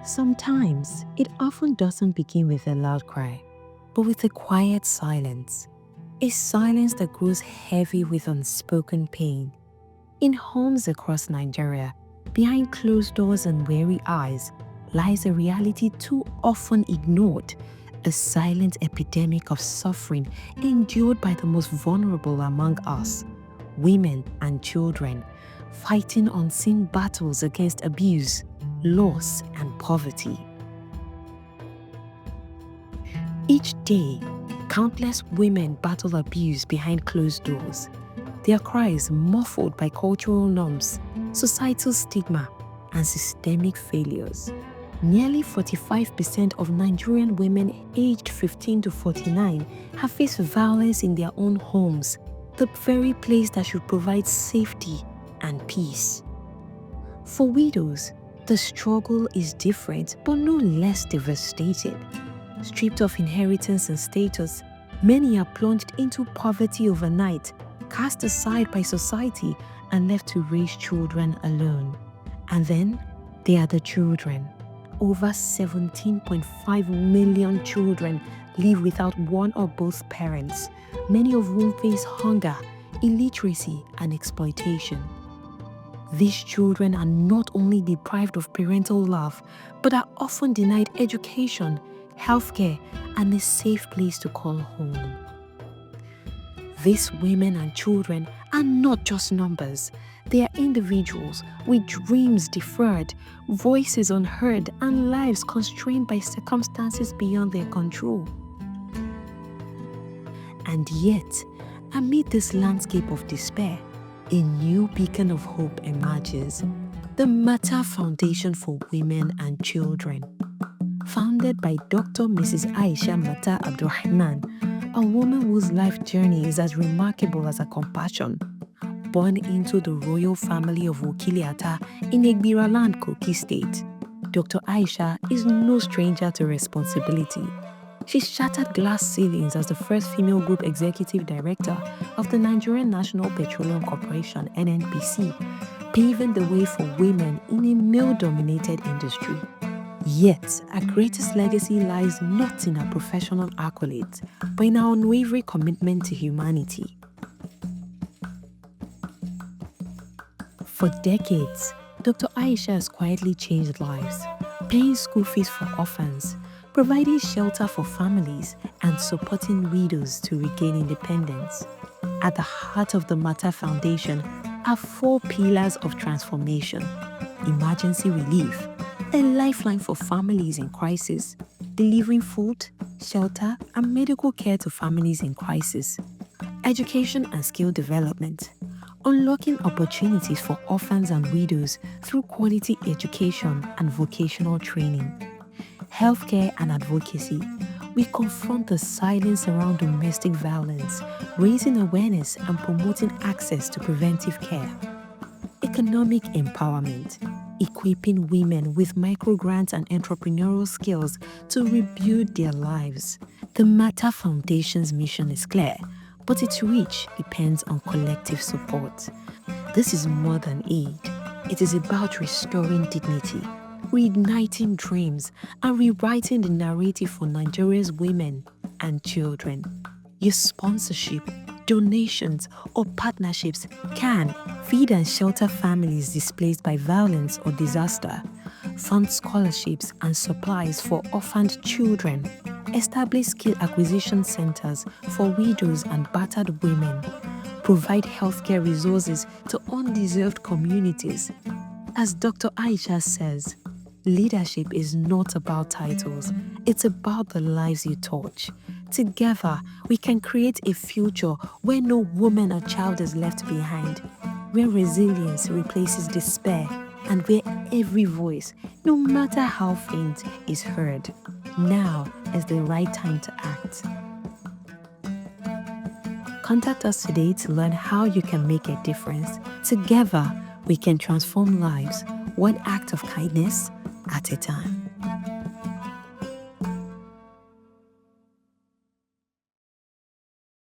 Sometimes it often doesn't begin with a loud cry, but with a quiet silence. A silence that grows heavy with unspoken pain. In homes across Nigeria, behind closed doors and weary eyes, lies a reality too often ignored, a silent epidemic of suffering endured by the most vulnerable among us, women and children, fighting unseen battles against abuse, loss, and poverty. Each day, countless women battle abuse behind closed doors, their cries muffled by cultural norms, societal stigma, and systemic failures. Nearly 45% of Nigerian women aged 15 to 49 have faced violence in their own homes, the very place that should provide safety and peace. For widows, the struggle is different but no less devastating. Stripped of inheritance and status, many are plunged into poverty overnight, cast aside by society, and left to raise children alone. And then there are the children. Over 17.5 million children live without one or both parents, many of whom face hunger, illiteracy, and exploitation. These children are not only deprived of parental love, but are often denied education, healthcare, and a safe place to call home. These women and children are not just numbers. They are individuals with dreams deferred, voices unheard, and lives constrained by circumstances beyond their control. And yet, amid this landscape of despair, a new beacon of hope emerges. The Mata Foundation for Women and Children. Founded by Dr. Mrs. Aisha Mata Abdurrahman, a woman whose life journey is as remarkable as her compassion. Born into the royal family of Okiliata in Egbira Land, Kogi State, Dr. Aisha is no stranger to responsibility. She shattered glass ceilings as the first female group executive director of the Nigerian National Petroleum Corporation (NNPC), paving the way for women in a male-dominated industry. Yet, her greatest legacy lies not in her professional accolades, but in her unwavering commitment to humanity. For decades, Dr. Aisha has quietly changed lives, paying school fees for orphans, providing shelter for families, and supporting widows to regain independence. At the heart of the Mata Foundation are 4 pillars of transformation: emergency relief, a lifeline for families in crisis, delivering food, shelter, and medical care to families in crisis, education and skill development, unlocking opportunities for orphans and widows through quality education and vocational training, healthcare and advocacy. We confront the silence around domestic violence, raising awareness and promoting access to preventive care. Economic empowerment, equipping women with microgrants and entrepreneurial skills to rebuild their lives. The Mata Foundation's mission is clear, but its reach depends on collective support. This is more than aid. It is about restoring dignity, reigniting dreams, and rewriting the narrative for Nigeria's women and children. Your sponsorship, donations, or partnerships can feed and shelter families displaced by violence or disaster, fund scholarships and supplies for orphaned children, establish skill acquisition centers for widows and battered women, provide healthcare resources to undeserved communities. As Dr. Aisha says, leadership is not about titles, it's about the lives you touch. Together, we can create a future where no woman or child is left behind, where resilience replaces despair, and where every voice, no matter how faint, is heard. Now is the right time to act. Contact us today to learn how you can make a difference. Together, we can transform lives, one act of kindness at a time.